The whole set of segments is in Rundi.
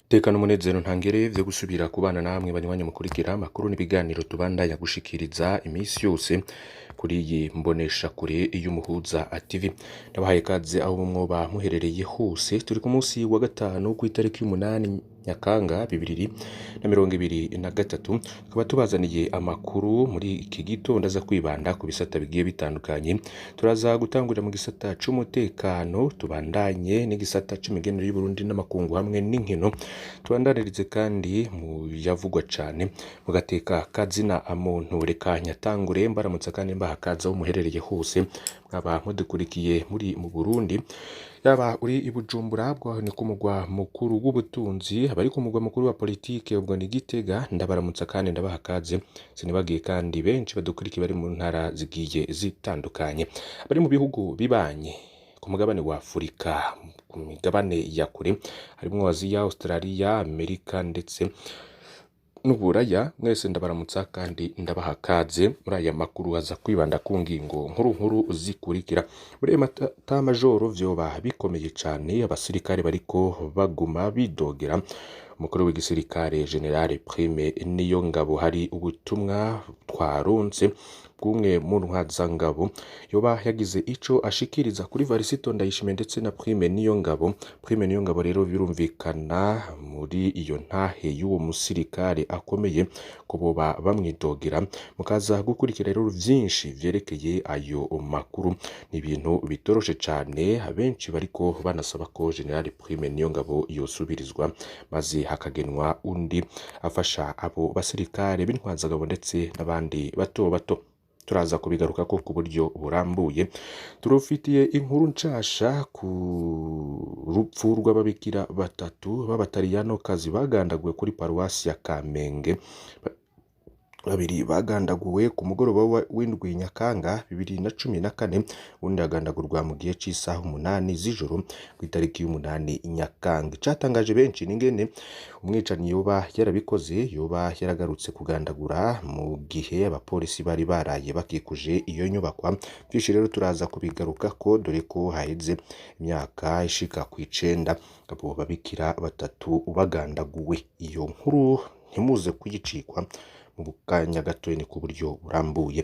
Tekana umunezero ntangere vyo gusubira kubana namwe banywanyi mukurikira amakuru n'ibiganiro tubandanya gushikiriza imisi yose kuri iyi mbonesha kure y'umuhuza TV. Ndabahaye kaze aho mwoba muherereye hose. Turi ku munsi wa gatanu ku itariki y'umunani Nyakanga 2023, tukaba tubazaniye amakuru muri iki gitondo aza kwibanda ku bisata bigiye bitandukanye. Turaza gutangurira mu gisata c'umutekano, tubandanye n'igisata c'imigenero y'Uburundi n'amakungu hamwe n'inkino, tubandanirize kandi mu yavugwa cane mu gateka kazina muntu. Reka nyatangure mbaramutsa kandi mbaha kaze aho muherereye hose, mwaba mudukurikiye muri mu Burundi, yaba uri i Bujumbura bwo ni ku mugwa mukuru w'ubutunzi, abari ku mugwa mukuru wa politike ubwo ni Gitega, ndabaramutsa kandi ndabaha kaze. Sinibagiye kandi benshi badukurikiye bari mu ntara zigiye zitandukanye, bari mu bihugu bibanye ku mugabane wa Afurika, ku migabane ya kure harimwo Aziya, Australia, Amerika ndetse n'Uburaya. Mwese ndabaramutsa kandi ndabaha kaze muri aya makuru aza kwibanda ku ngingo nkuru zikurikira. Muri mata majoro vyoba bikomeye cane, abasirikare bariko baguma bidogera umukuru w'igisirikare General Prime Niyongabo. Hari ubutumwa twaronse bw'umwe mu ntwazangabo yoba yagize ico ashikiriza kuri Varisito Ndayishimiye ndetse na Prime Niyongabo. Prime Niyongabo rero birumvikana muri iyo ntahe y'uwo musirikare akomeye ko boba bamwidogera. Mukaza gukurikira rero vyinshi vyerekeye ayo makuru, ni ibintu bitoroshe cane. Abenshi bariko banasaba ko General Prime Niyongabo yosubirizwa maze hakagenwa undi afasha abo basirikare b'intwazangabo ndetse n'abandi bato bato. Turaza kubigaruka ko ku buryo burambuye. Turufitiye inkuru nshasha ku rupfu rw'ababikira batatu b'abataliyano kazi bagandaguwe kuri paruwasi ya Kamenge. Babiri bagandaguwe ku mugoroba w'indwi Nyakanga 2014, undi agandagurwa mu gihe c'isaha 8 z'ijoro ku itariki y'umunani Nyakanga. Catangaje benshi ningene umwicanyi yoba yarabikoze, yoba yaragarutse kugandagura mu gihe abapolisi bari baraye bakikuje iyo nyubakwa. Byinshi rero turaza kubigaruka ko, dore ko haheze imyaka ishika ku 9 abo babikira batatu bagandaguwe. Iyo nkuru ntimuze kuyicikwa mu kanya gato ni ku buryo burambuye.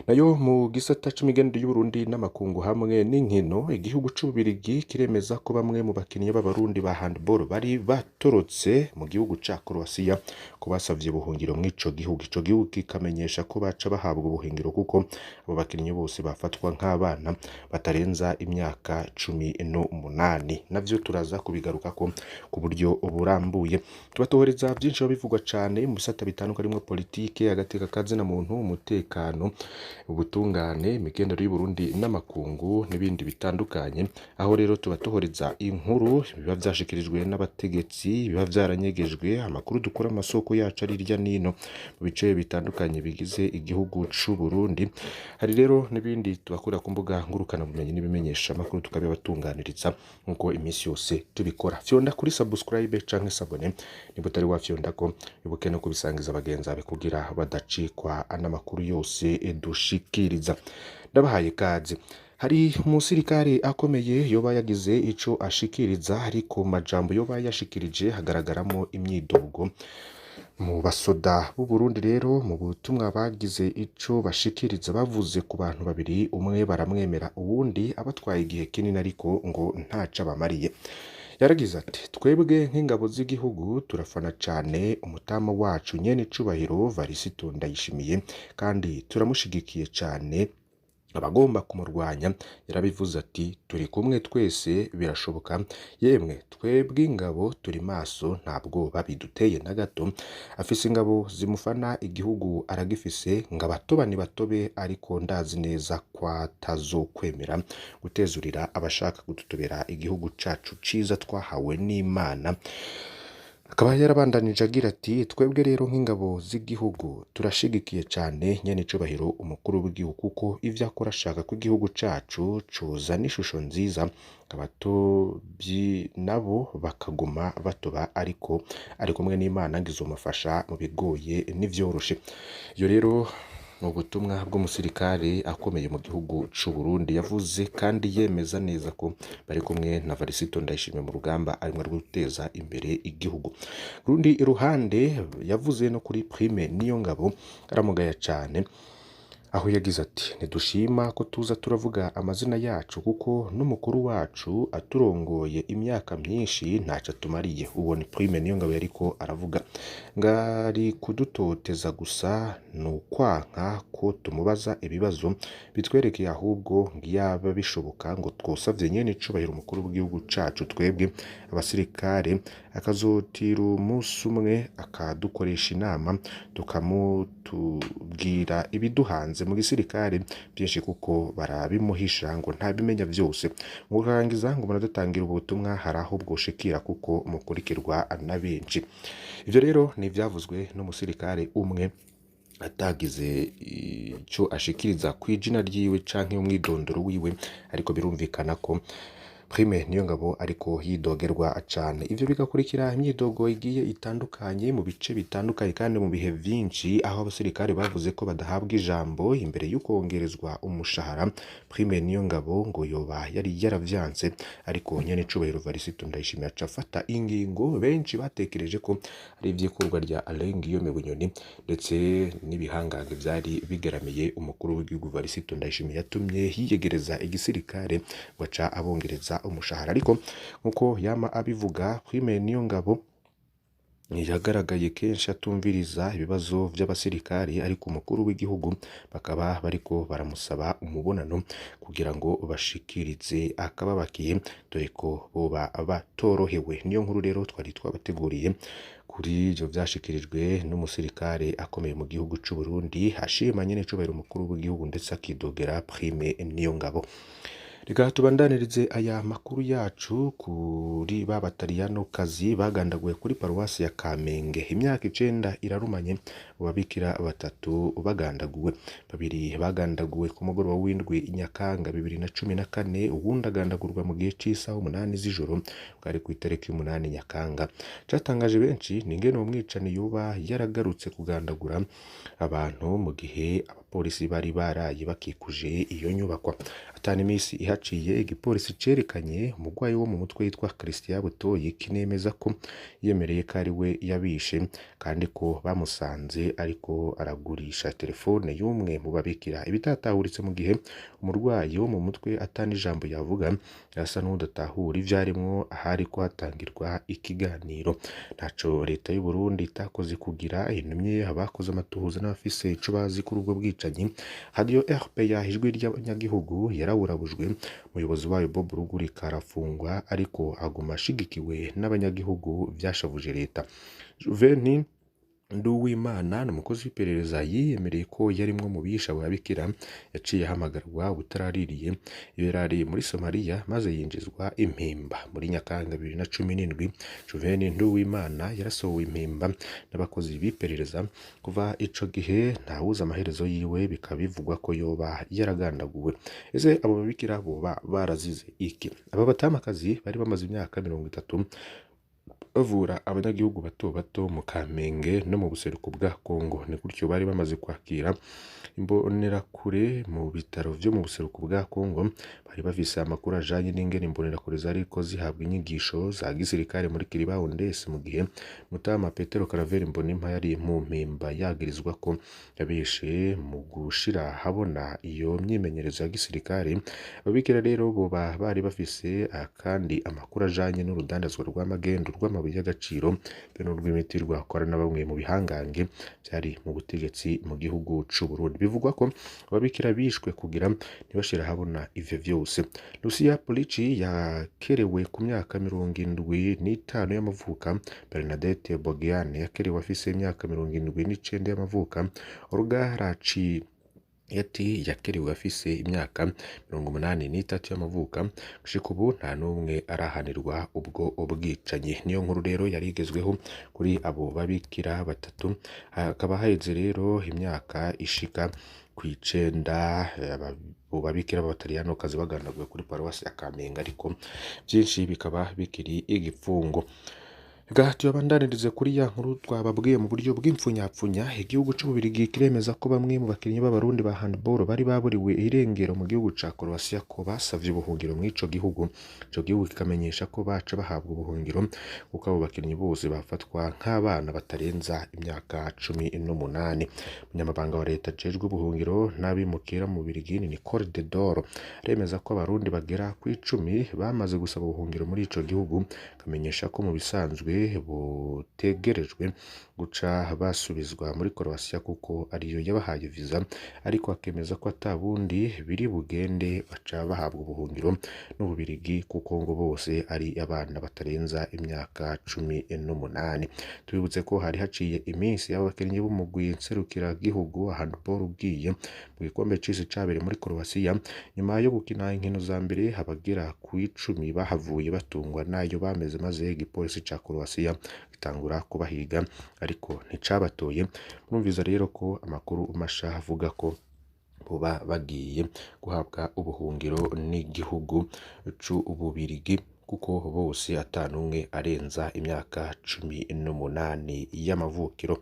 Nayo mu gisata c'imigenero y'Uburundi n'amakungu hamwe n'inkino, igihugu c'Ububirigi kiremeza ko bamwe mu bakinyi b'abarundi ba handball bari batorotse mu gihugu ca Croatia ko basavye ubuhungiro mw'ico gihugu. Ico gihugu kikamenyesha ko baca bahabwa ubuhungiro kuko abo bakinyi bose bafatwa nk'abana batarenza imyaka 18. Navyo turaza kubigaruka ko ku buryo burambuye. Tubatohereza byinshi bivugwa cane mu bisata bitandukanye, harimo politike, agateka kazina muntu, umutekano, ubutungane, imigenero y'Uburundi n'amakungu n'ibindi bitandukanye. Aho rero tubatohoreza inkuru biba vyashikirijwe n'abategetsi, biba vyaranyegejwe, amakuru dukora amasoko yacu ari irya nino mu bice bitandukanye bigize igihugu c'u Burundi. Hari rero n'ibindi tubakura ku mbuga ngurukana bumenyi n'ibimenyesha amakuru tukabibatunganiriza nkuko imisi yose tubikora. Fyonda kuri subscribe canke sabone niba utari wafyonda ko ibuke no kubisangiza abagenzi bawe kugira badacikwa n'amakuru yose dushikiriza. Ndabahaye kaze. Hari umusirikare akomeye yoba yagize ico ashikiriza, ariko majambo yoba yashikirije hagaragaramo imyidogo mu basoda b'u Burundi. Rero mu butumwa bagize ico bashikiriza bavuze ku bantu babiri, umwe baramwemera uwundi abatwaye igihe kinini ariko ngo ntaca bamariye. Yaragize ati twebwe nk'ingabo z'igihugu turafana cane umutama wacu nyene icubahiro Varisito Ndayishimiye kandi turamushigikiye cane abagomba kumurwanya. Yarabivuze ati turi kumwe twese birashoboka, yemwe twebwe ingabo turi maso ntabwo babiduteye na gato. Afise ingabo zimufana, igihugu aragifise, ngabatobani batobe, ariko ndazi neza kwatazokwemera gutezurira abashaka kudutobera igihugu cacu ciza twahawe n'Imana. Akaba yarabandanije agira ati twebwe rero nk'ingabo z'igihugu turashigikiye cane nyene icubahiro umukuru w'igihugu kuko ivyo akora ashaka ko igihugu cacu coza n'ishusho nziza, abatobyi nabo bakaguma batoba, ariko ari kumwe n'Imana ngizomufasha mu bigoye n'ivyoroshe. Iyo rero ubutumwa bw'umusirikare akomeye mu gihugu c'u Burundi yavuze kandi yemeza neza ko bari kumwe na Varisito Ndayishimiye mu rugamba arimwo rwo guteza imbere igihugu. Rundi iruhande yavuze no kuri Prime Niyongabo aramugaya cane, aho yagize ati ntidushima ko tuza turavuga amazina yacu kuko n'umukuru wacu aturongoye imyaka myinshi ntaco atumariye. Uwo ni Prime Niyongabo yariko aravuga, ngari kudutoteza gusa nukwanka ko tumubaza ibibazo bitwerekeye, ahubwo ngiyaba bishoboka ngo twosavye nyene icubahiro umukuru w'igihugu cacu twebwe abasirikare akazotira umunsi umwe akadukoresha inama tukamutubwira ibiduhanze mu gisirikare byinshi kuko barabimuhisha ngo ntabimenya byose. Mu kurangiza ngo muradutangira ubutumwa hari aho bwoshikira kuko mukurikirwa na benshi. Ivyo rero ni ivyavuzwe n'umusirikare umwe atagize ico ashikiriza kw'ijina ryiwe canke umwidondoro wiwe, ariko birumvikana ko Prime Niyongabo ariko yidogerwa cane. Ivyo bigakurikira imyidogo igiye itandukanye mu bice bitandukanye kandi mu bihe vyinshi, aho abasirikare bavuze ko badahabwa ijambo imbere y'ukongerezwa umushahara. Prime Niyongabo ngo yoba yari yaravyanse, ariko nyene icubahiro Varisito Ndayishimiye aca afata ingingo benshi batekereje ko ari ivyikurwa rya Alain Guillaume Bunyoni ndetse n'ibihangange vyari bigaramiye umukuru w'igihugu Varisito Ndayishimiye yatumye yiyegereza igisirikare baca abongereza umushahara. Ariko nkuko yama abivuga, Prime Niyongabo yagaragaye kenshi atumviriza ibibazo vy'abasirikari, ariko umukuru w'igihugu bakaba bariko baramusaba umubonano kugira ngo bashikirize akababakiye, dore ko boba batorohewe. Niyo nkuru rero twari twabateguriye kuri ivyo vyashikirijwe n'umusirikare akomeye mu gihugu c'u Burundi, ashima nyene icubahiro umukuru w'igihugu ndetse akidogera Prime Niyongabo. Reka tubandanirize aya makuru yacu kuri ba batariyanokazi bagandaguwe kuri paruwasi ya Kamenge. Imyaka 9 irarumanye babikira batatu bagandaguwe, babiri bagandaguwe ku mugoroba w'indwi Nyakanga 2014, uwundi agandagurwa mu gihe c'isaha 8 z'ijoro bwari ku itariki 8 Nyakanga. Catangaje benshi ni ingene umwicani yoba yaragarutse kugandagura abantu mu gihe abapolisi bari baraye bakikuje iyo nyubakwa. Atani imisi ihaciye igipolisi cerekanye umugwayi wo mu mutwe yitwa Christian Butoyi kinemeza ko yemereye ko ari we yabishe, kandi ko bamusanze ariko aragurisha telefone y'umwe mu babikira. Ibitatahuritse mu gihe umurwayi wo mu mutwe atani ijambo yavuga, yasa n'udatahura ivyarimwo ahari ko hatangirwa ikiganiro. Ntaco leta y'u Burundi itakoze kugira intumye abakoze amatuhuza n'abafise ico bazi kuri ubwo bwicanyi. Radio RPA ijwi ry'abanyagihugu yaraburabujwe, umuyobozi wayo Bob Rugurika arafungwa ariko aguma ashigikiwe n'abanyagihugu vyashavuje leta. Juveni Nduwimana n'umukozi w'iperereza yiyemereye ko yarimwo mu bisha babikira, yaciye ahamagarwa ubutaraririye yarari muri Somalia maze yinjizwa impimba. Muri Nyakanga 2017 Juveni Nduwimana yarasohowe impimba n'abakozi b'iperereza. Kuva ico gihe ntawuza amaherezo yiwe, bikabivugwa ko yoba yaragandaguwe. Ese abo babikira boba barazize iki? Aba batamakazi bari bamaze imyaka 30 bavura abanyagihugu bato bato mu Kamenge no mu buseruko bwa Kongo. Ni gutyo bari bamaze kwakira imbonerakure mu bitaro vyo mu buseruko bwa Kongo. Bari bafise amakuru ajanye n'ingene imbonerakure zariko zihabwa inyigisho za gisirikare muri Kiribaho ndese, mu gihe Mutama Petero Karaveri Mbonimpa yari mu mpimba yagirizwa ko yabeshe mu gushira habona iyo myimenyerezo ya gisirikare. Ababikira rero boba bari bafise kandi amakuru ajanye n'urudandazwa rw'amagendo rw'amabuye y'agaciro be n'urw'imiti rwakora na bamwe mu bihangange byari mu butegetsi mu gihugu c'u Burundi. Bivugwa ko ababikira bishwe kugira ntibashira habona ivyo vyose. Lucia Polici yakerewe ku myaka 75 y'amavuka. Bernadette Bogiane yakerewe afise imyaka 79 y'amavuka. Olga Raci yati yakerewe afise imyaka 83 y'amavuka. Gushika ubu nta numwe arahanirwa ubwo ubwicanyi. Niyo nkuru rero yarigezweho kuri abo babikira batatu. Hakaba haheze rero imyaka ishika kw'icenda abo babikira b'abatariyanokazi bagandaguwe kuri paruwasi ya Kamenge, ariko byinshi bikaba bikiri igipfungo. Reka tuyabandanirize kuri ya nkuru twababwiye mu buryo bw'impfunyapfunya. Igihugu c'Ububirigi kiremeza ko bamwe mu bakinyi b'abarundi ba handball bari baburiwe irengero mu gihugu ca Croatia ko basavye ubuhungiro mw'ico gihugu. Ico gihugu kikamenyesha ko baca bahabwa ubuhungiro kuko abo bakinyi bose bafatwa nk'abana batarenza imyaka 18. Umunyamabanga wa leta ajejwe ubuhungiro n'abimukira mu Bubirigi Nicole de Doro aremeza ko abarundi bagera ku 10 bamaze gusaba ubuhungiro muri ico gihugu, kamenyesha ko mu bisanzwe butegerejwe guca basubizwa muri Croatia kuko ariyo yabahaye visa, ariko akemeza ko atabundi biri bugende baca bahabwa ubuhungiro n'Ububirigi kuko ngo bose ari abana batarenza imyaka 18. Tubibutse ko hari haciye iminsi y'abakinnyi b'umugwi nserukira gihugu handball ugiye mu gikombe c'isi cabereye muri Croatia, nyuma yo gukina inkino za mbere habagera ku 10 bahavuye batungwa nayo bameze, maze igipolisi ca Croatia gitangura kubahiga ariko nticabatoye. Murumviza rero ko amakuru masha avuga ko boba bagiye guhabwa ubuhungiro n'igihugu c'Ububirigi kuko bose atanumwe arenza imyaka 18 y'amavukiro.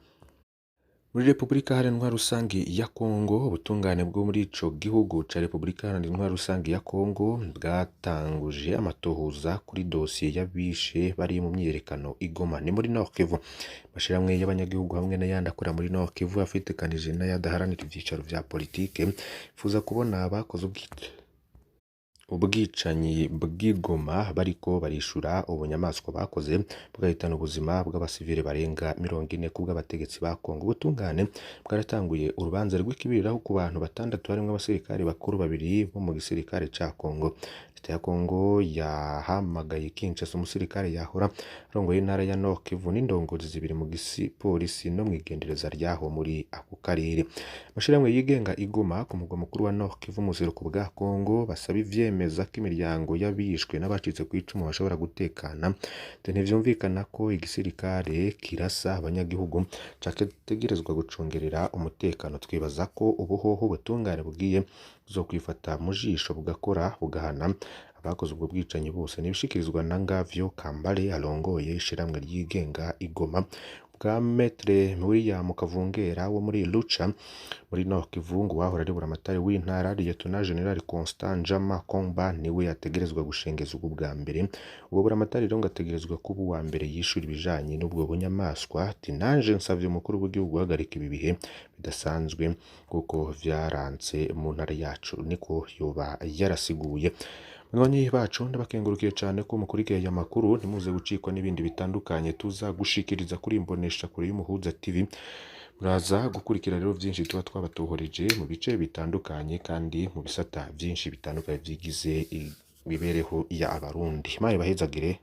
Muri Repubulika Iharanira Rusangi ya Kongo, ubutungane bwo muri ico gihugu ca Repubulika Iharanira Rusangi ya Kongo bwatanguje amatohoza kuri dosiye y'abishe bari mu myiyerekano i Goma ni muri Nord Kivu. Amashirahamwe y'abanyagihugu hamwe n'ayandi akorera muri Nord Kivu afitekanije n'ayadaharanira ivyicaro vya politike bifuza kubona abakoze ubwicanyi bw'Igoma bariko barishura ubunyamaswa bakoze bugahitana ubuzima bw'abasivile barenga 40 kubw'abategetsi ba Kongo. Ubutungane bwaratanguye urubanza rw'ikibiriraho ku bantu 6 harimwo abasirikare bakuru 2 bo mu gisirikare ca Kongo. Leta ya Kongo yahamagaye Kinshasa umusirikare yahora arongoye intara ya Nord Kivu n'indongozi zibiri mu gipolisi no mwigendereza ryaho muri ako karere. Amashirahamwe yigenga Igoma ku mugwa mukuru wa Nord Kivu mu buseruko bwa Kongo basaba ivyemeza ko imiryango y'abishwe n'abacitse ku icumu bashobora gutekana. Ntivyumvikana ko igisirikare kirasa abanyagihugu categerezwa gucongerera umutekano. Twibaza ko ubuhoho butungane bugiye kuzokwifata mu jisho bugakora bugahana abakoze ubwo bwicanyi bose. Nibishikirizwa na Ngavyo Kambale arongoye ishiramwe ryigenga Igoma bwa Maître William Kavungera wo muri Lucha muri Nord Kivu wahora ari buramatari w'intara Lieutenant General Constant Jama Komba niwe yategerezwa gushengeza ubwo bwa mbere. Ubwo buramatari rero ngategerezwa kuba uwa mbere yishura ibijanye n'ubwo bunyamaswa. Ati nanje nsavye umukuru w'igihugu guhagarika ibi bihe bidasanzwe kuko vyaranze mu ntara yacu, niko yoba yarasiguye. Mwanyi bacu ndabakengurukiye cyane ko mukurikiye aya makuru, ntimuze gucikwa n'ibindi bitandukanye tuza gushikiriza kuri imbonesha kure y'Umuhuza TV. Muraza gukurikira rero byinshi tuba twabatohoreje mu bice bitandukanye kandi mu bisata byinshi bitandukanye byigize imibereho ya abarundi. Maye bahezagire.